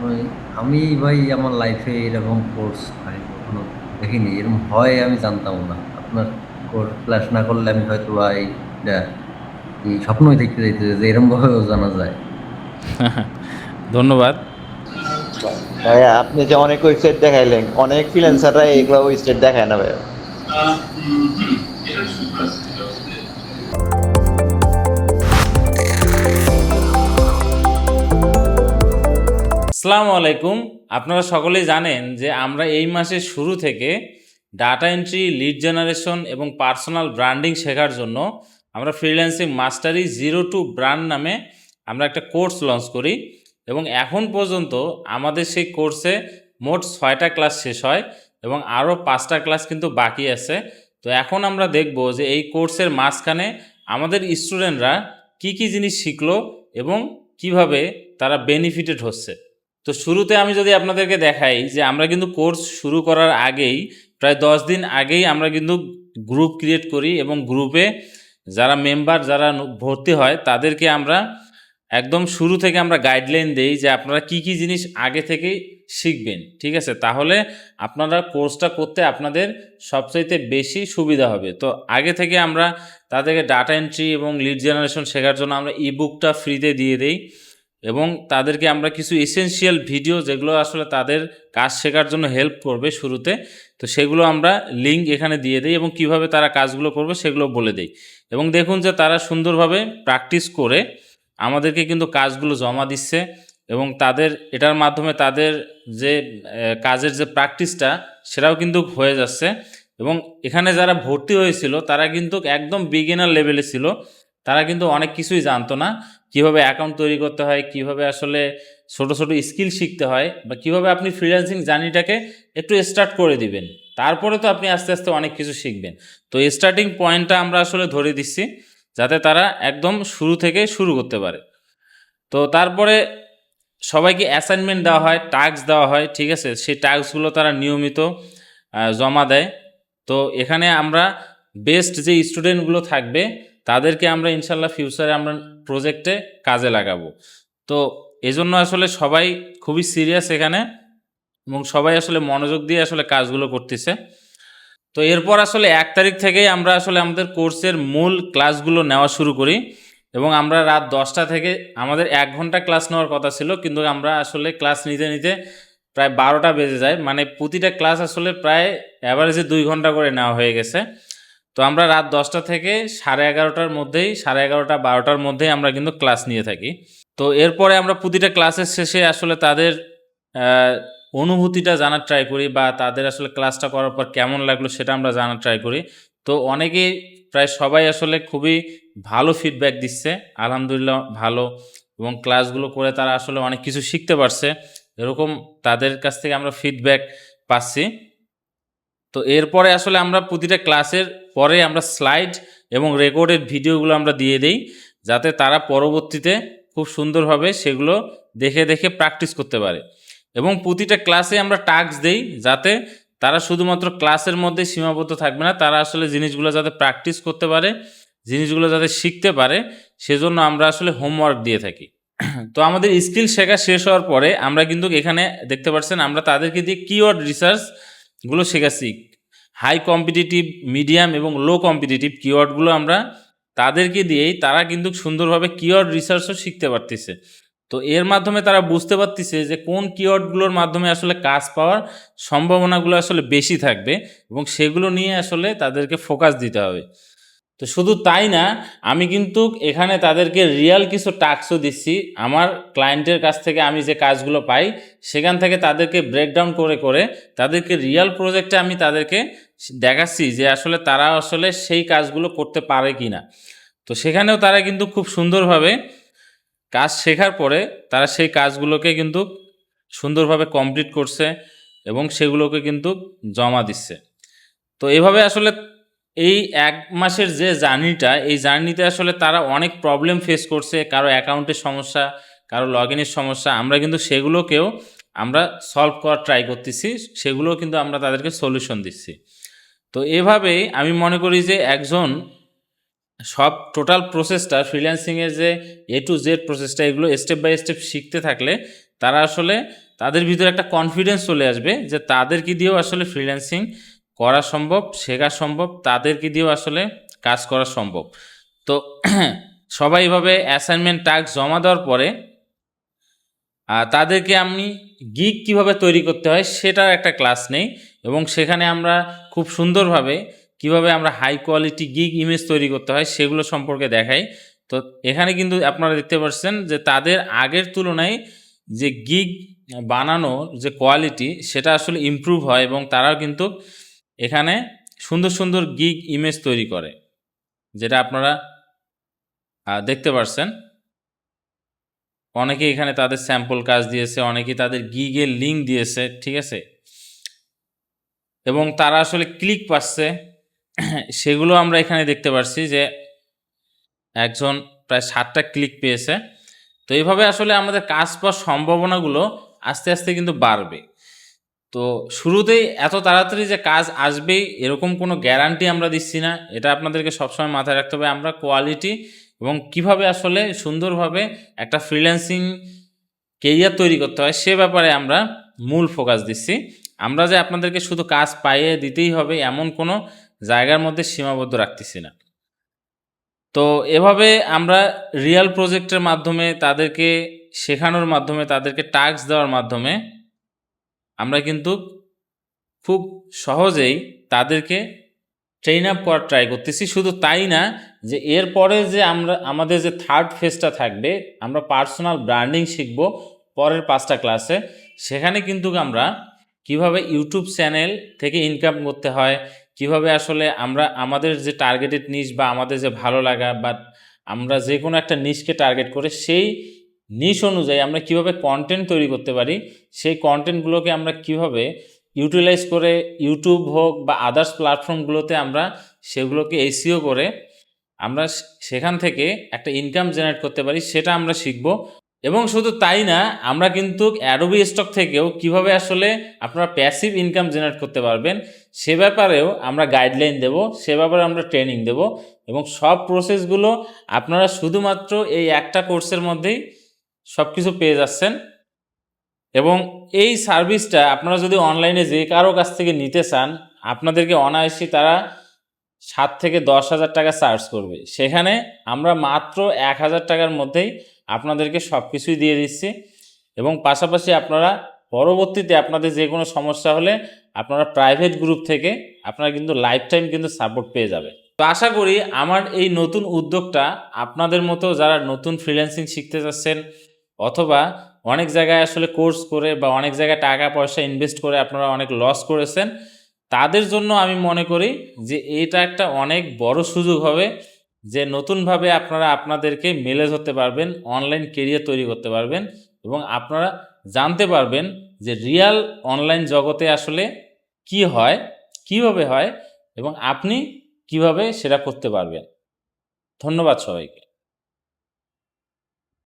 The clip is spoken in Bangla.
ওই আমি ভাই আমার লাইফে এরকম কোর্স ভাই কখনো দেখিনি, এরকম হয় আমি জানতাম না। আপনার কোর্স ক্লাস না করলে আমি হয়তো ভাই এটা এই স্বপ্নই দেখতে দেখতে যে এরকম ভাবেও জানা যায়। ধন্যবাদ। ভাইয়া আপনি যে অনেক ওয়েবসাইট দেখাইলেন, অনেক ফ্রিল্যান্সাররা এইগুলো ওয়েবসাইট দেখায় না ভাইয়া। আসসালামু আলাইকুম। আপনারা সকলেই জানেন যে আমরা এই মাসের শুরু থেকে ডাটা এন্ট্রি, লিড জেনারেশন এবং পার্সোনাল ব্র্যান্ডিং শেখার জন্য আমরা ফ্রিল্যান্সিং মাস্টারি 0 to Brand নামে আমরা একটা কোর্স লঞ্চ করি এবং এখন পর্যন্ত আমাদের সেই কোর্সে মোট 6টা ক্লাস শেষ হয় এবং আরও 5টা ক্লাস কিন্তু বাকি আছে। তো এখন আমরা দেখব যে এই কোর্সের মাঝখানে আমাদের স্টুডেন্টরা কি কি জিনিস শিখলো এবং কিভাবে তারা বেনিফিটেড হচ্ছে। তো শুরুতে আমি যদি আপনাদেরকে দেখাই যে আমরা কিন্তু কোর্স শুরু করার আগেই প্রায় 10 দিন আগেই আমরা কিন্তু গ্রুপ ক্রিয়েট করি এবং গ্রুপে যারা মেম্বার যারা ভর্তি হয় তাদেরকে আমরা একদম শুরু থেকে আমরা গাইডলাইন দেই যে আপনারা কি কি জিনিস আগে থেকেই শিখবেন, ঠিক আছে? তাহলে আপনারা কোর্সটা করতে আপনাদের সবচাইতে বেশি সুবিধা হবে। তো আগে থেকে আমরা তাদেরকে ডাটা এন্ট্রি এবং লিড জেনারেশন শেখার জন্য আমরা ইবুকটা ফ্রিতে দিয়ে দেই এবং তাদেরকে আমরা কিছু এসেনশিয়াল ভিডিও যেগুলো আসলে তাদের কাজ শেখার জন্য হেল্প করবে শুরুতে, তো সেগুলো আমরা লিঙ্ক এখানে দিয়ে দিই এবং কিভাবে তারা কাজগুলো করবে সেগুলো বলে দেই। এবং দেখুন যে তারা সুন্দরভাবে প্র্যাকটিস করে আমাদেরকে কিন্তু কাজগুলো জমা দিচ্ছে এবং তাদের এটার মাধ্যমে তাদের যে কাজের যে প্র্যাকটিসটা সেটাও কিন্তু হয়ে যাচ্ছে। এবং এখানে যারা ভর্তি হয়েছিল তারা কিন্তু একদম বিগিনার লেভেলে ছিল, তারা কিন্তু অনেক কিছুই জানতো না, কিভাবে অ্যাকাউন্ট তৈরি করতে হয়, কিভাবে আসলে ছোট ছোট স্কিল শিখতে হয়, বা কিভাবে আপনি ফ্রিল্যান্সিং জার্নিটাকে একটু স্টার্ট করে দিবেন। তারপরে তো আপনি আস্তে আস্তে অনেক কিছু শিখবেন। তো স্টার্টিং পয়েন্টটা আমরা আসলে ধরে দিচ্ছি যাতে তারা একদম শুরু থেকে শুরু করতে পারে। তো তারপরে সবাইকে অ্যাসাইনমেন্ট দেওয়া হয়, টাস্ক দেওয়া হয়, ঠিক আছে? সেই টাস্কগুলো তারা নিয়মিত জমা দেয়। তো এখানে আমরা বেস্ট যে স্টুডেন্টগুলো থাকবে তাদেরকে আমরা ইনশাল্লাহ ফিউচারে আমরা প্রজেক্টে কাজে লাগাবো। তো এজন্য আসলে সবাই খুবই সিরিয়াস এখানে এবং সবাই আসলে মনোযোগ দিয়ে আসলে কাজগুলো করতেছে। তো এরপর আসলে 1 তারিখ থেকেই আমরা আসলে আমাদের কোর্সের মূল ক্লাসগুলো নেওয়া শুরু করি এবং আমরা রাত 10টা থেকে আমাদের 1 ঘন্টা ক্লাস নেওয়ার কথা ছিল, কিন্তু আমরা আসলে ক্লাস নিতে নিতে প্রায় 12টা বেজে যায়, মানে প্রতিটা ক্লাস আসলে প্রায় অ্যাভারেজে 2 ঘন্টা করে নেওয়া হয়ে গেছে। তো আমরা রাত 10টা থেকে 11:30টার মধ্যেই 11:30 12টার মধ্যেই আমরা কিন্তু ক্লাস নিয়ে থাকি। তো এরপরে আমরা প্রতিটা ক্লাসের শেষে আসলে তাদের অনুভূতিটা জানার ট্রাই করি বা তাদের আসলে ক্লাসটা করার পর কেমন লাগলো সেটা আমরা জানার ট্রাই করি। তো অনেকেই প্রায় সবাই আসলে খুবই ভালো ফিডব্যাক দিচ্ছে, আলহামদুলিল্লাহ ভালো, এবং ক্লাসগুলো করে তারা আসলে অনেক কিছু শিখতে পারছে, এরকম তাদের কাছ থেকে আমরা ফিডব্যাক পাচ্ছি। তো এরপরে আসলে আমরা প্রতিটা ক্লাসের পরে আমরা স্লাইড এবং রেকর্ডেড ভিডিওগুলো আমরা দিয়ে দেই যাতে তারা পরবর্তীতে খুব সুন্দরভাবে সেগুলো দেখে দেখে প্র্যাকটিস করতে পারে। এবং প্রতিটা ক্লাসে আমরা টাস্ক দেই যাতে তারা শুধুমাত্র ক্লাসের মধ্যে সীমাবদ্ধ থাকবে না, তারা আসলে জিনিসগুলো যাতে প্র্যাকটিস করতে পারে, জিনিসগুলো যাতে শিখতে পারে, সেজন্য আমরা আসলে হোমওয়ার্ক দিয়ে থাকি। তো আমাদের স্কিল শেখা শেষ হওয়ার পরে আমরা কিন্তু এখানে দেখতে পাচ্ছেন আমরা তাদেরকে দিয়ে কিওয়ার্ড রিসার্চগুলো শেখাচ্ছি। হাই কম্পিটিটিভ, মিডিয়াম এবং লো কম্পিটিটিভ কিওয়ার্ডগুলো আমরা তাদেরকে দিয়েই তারা কিন্তু সুন্দরভাবে কিওয়ার্ড রিসার্চও শিখতে পারতেছে। তো এর মাধ্যমে তারা বুঝতে পারতেছে যে কোন কিওয়ার্ডগুলোর মাধ্যমে আসলে কাজ পাওয়ার সম্ভাবনাগুলো আসলে বেশি থাকবে এবং সেগুলো নিয়ে আসলে তাদেরকে ফোকাস দিতে হবে। তো শুধু তাই না, আমি কিন্তু এখানে তাদেরকে রিয়াল কিছু টাস্কও দিচ্ছি। আমার ক্লায়েন্টের কাছ থেকে আমি যে কাজগুলো পাই সেখান থেকে তাদেরকে ব্রেকডাউন করে করে তাদেরকে রিয়াল প্রজেক্টে আমি তাদেরকে দেখাচ্ছি যে আসলে তারা আসলে সেই কাজগুলো করতে পারে কি না। তো সেখানেও তারা কিন্তু খুব সুন্দরভাবে কাজ শেখার পরে তারা সেই কাজগুলোকে কিন্তু সুন্দরভাবে কমপ্লিট করছে এবং সেগুলোকে কিন্তু জমা দিচ্ছে। তো এভাবে আসলে এই 1 মাসের যে জার্নিটা, এই জার্নিতে আসলে তারা অনেক প্রবলেম ফেস করছে, কারো অ্যাকাউন্টের সমস্যা, কারো লগ ইনের সমস্যা, আমরা কিন্তু সেগুলোকেও আমরা সলভ করার ট্রাই করতেছি, সেগুলোও কিন্তু আমরা তাদেরকে সলিউশন দিচ্ছি। তো এভাবেই আমি মনে করি যে একজন সব টোটাল প্রসেসটা ফ্রিল্যান্সিংয়ের যে A to Z প্রসেসটা এগুলো স্টেপ বাই স্টেপ শিখতে থাকলে তারা আসলে তাদের ভিতরে একটা কনফিডেন্স চলে আসবে যে তাদেরকে দিয়েও আসলে ফ্রিল্যান্সিং করা সম্ভব, শেখা সম্ভব, তাদেরকে দিয়েও আসলে কাজ করা সম্ভব। তো সবাই এভাবে অ্যাসাইনমেন্ট টাস্ক জমা দেওয়ার পরে তাদেরকে আমি গিগ কিভাবে তৈরি করতে হয় সেটার একটা ক্লাস নেই, এবং সেখানে আমরা খুব সুন্দরভাবে কিভাবে আমরা হাই কোয়ালিটি গিগ ইমেজ তৈরি করতে হয় সেগুলো সম্পর্কে দেখাই। তো এখানে কিন্তু আপনারা দেখতে পাচ্ছেন যে তাদের আগের তুলনায় যে গিগ বানানোর যে কোয়ালিটি সেটা আসলে ইমপ্রুভ হয়, এবং তারাও কিন্তু এখানে সুন্দর সুন্দর গিগ ইমেজ তৈরি করে, যেটা আপনারা দেখতে পাচ্ছেন। অনেকে এখানে তাদের স্যাম্পল কাজ দিয়েছে, অনেকে তাদের গিগের লিঙ্ক দিয়েছে, ঠিক আছে, এবং তারা আসলে ক্লিক পাচ্ছে সেগুলো আমরা এখানে দেখতে পাচ্ছি যে একজন প্রায় 7টা ক্লিক পেয়েছে। তো এইভাবে আসলে আমাদের কাজ পাওয়ার সম্ভাবনাগুলো আস্তে আস্তে কিন্তু বাড়বে। তো শুরুতেই এত তাড়াতাড়ি যে কাজ আসবেই এরকম কোনো গ্যারান্টি আমরা দিচ্ছি না, এটা আপনাদেরকে সবসময় মাথায় রাখতে হবে। আমরা কোয়ালিটি এবং কিভাবে আসলে সুন্দরভাবে একটা ফ্রিল্যান্সিং কেরিয়ার তৈরি করতে হয় সে ব্যাপারে আমরা মূল ফোকাস দিচ্ছি। আমরা যে আপনাদেরকে শুধু কাজ পাইয়ে দিতেই হবে এমন কোনো জায়গার মধ্যে সীমাবদ্ধ রাখতেছি না। তো এভাবে আমরা রিয়েল প্রজেক্টের মাধ্যমে তাদেরকে শেখানোর মাধ্যমে, তাদেরকে টাস্ক দেওয়ার মাধ্যমে আমরা কিন্তু খুব সহজেই তাদেরকে ট্রেন আপ করার ট্রাই করতেছি। শুধু তাই না, যে এরপরে যে আমাদের যে থার্ড ফেজটা থাকবে, আমরা পার্সোনাল ব্র্যান্ডিং শিখব পরের 5টা ক্লাসে। সেখানে কিন্তু আমরা কিভাবে ইউটিউব চ্যানেল থেকে ইনকাম করতে হয়, কিভাবে আসলে আমরা আমাদের যে টার্গেটেড নিশ বা আমাদের যে ভালো লাগা বা আমরা যে কোনো একটা নিশকে টার্গেট করে সেই নিশ অনুযায়ী আমরা কিভাবে কন্টেন্ট তৈরি করতে পারি, সেই কন্টেন্টগুলোকে আমরা কিভাবে ইউটিলাইজ করে ইউটিউব হোক বা আদার্স প্ল্যাটফর্মগুলোতে আমরা সেগুলোকে এসইও করে আমরা সেখান থেকে একটা ইনকাম জেনারেট করতে পারি, সেটা আমরা শিখব। এবং শুধু তাই না, আমরা কিন্তু অ্যাডোবি স্টক থেকেও কিভাবে আসলে আপনারা প্যাসিভ ইনকাম জেনারেট করতে পারবেন সে ব্যাপারেও আমরা গাইডলাইন দেব, সে ব্যাপারে আমরা ট্রেনিং দেব, এবং সব প্রসেসগুলো আপনারা শুধুমাত্র এই একটা কোর্সের মধ্যেই সব কিছু পেয়ে যাচ্ছেন। এবং এই সার্ভিসটা আপনারা যদি অনলাইনে যে কারো কাছ থেকে নিতে চান, আপনাদেরকে অনায়াসে তারা 7 থেকে 10,000 টাকা চার্জ করবে, সেখানে আমরা মাত্র 1,000 টাকার মধ্যেই আপনাদেরকে সব কিছুই দিয়ে দিচ্ছি। এবং পাশাপাশি আপনারা পরবর্তীতে আপনাদের যে কোনো সমস্যা হলে আপনারা প্রাইভেট গ্রুপ থেকে আপনারা কিন্তু লাইফ টাইম কিন্তু সাপোর্ট পেয়ে যাবে। তো আশা করি আমার এই নতুন উদ্যোগটা আপনাদের মতো যারা নতুন ফ্রিল্যান্সিং শিখতে যাচ্ছেন, অথবা অনেক জায়গায় আসলে কোর্স করে বা অনেক জায়গায় টাকা পয়সা ইনভেস্ট করে আপনারা অনেক লস করেছেন, তাদের জন্য আমি মনে করি যে এটা একটা অনেক বড় সুযোগ হবে, যে নতুনভাবে আপনারা আপনাদেরকে মেলে ধরতে পারবেন, অনলাইন কেরিয়ার তৈরি করতে পারবেন, এবং আপনারা জানতে পারবেন যে রিয়াল অনলাইন জগতে আসলে কি হয়, কিভাবে হয়, এবং আপনি কিভাবে সেটা করতে পারবেন। ধন্যবাদ সবাইকে।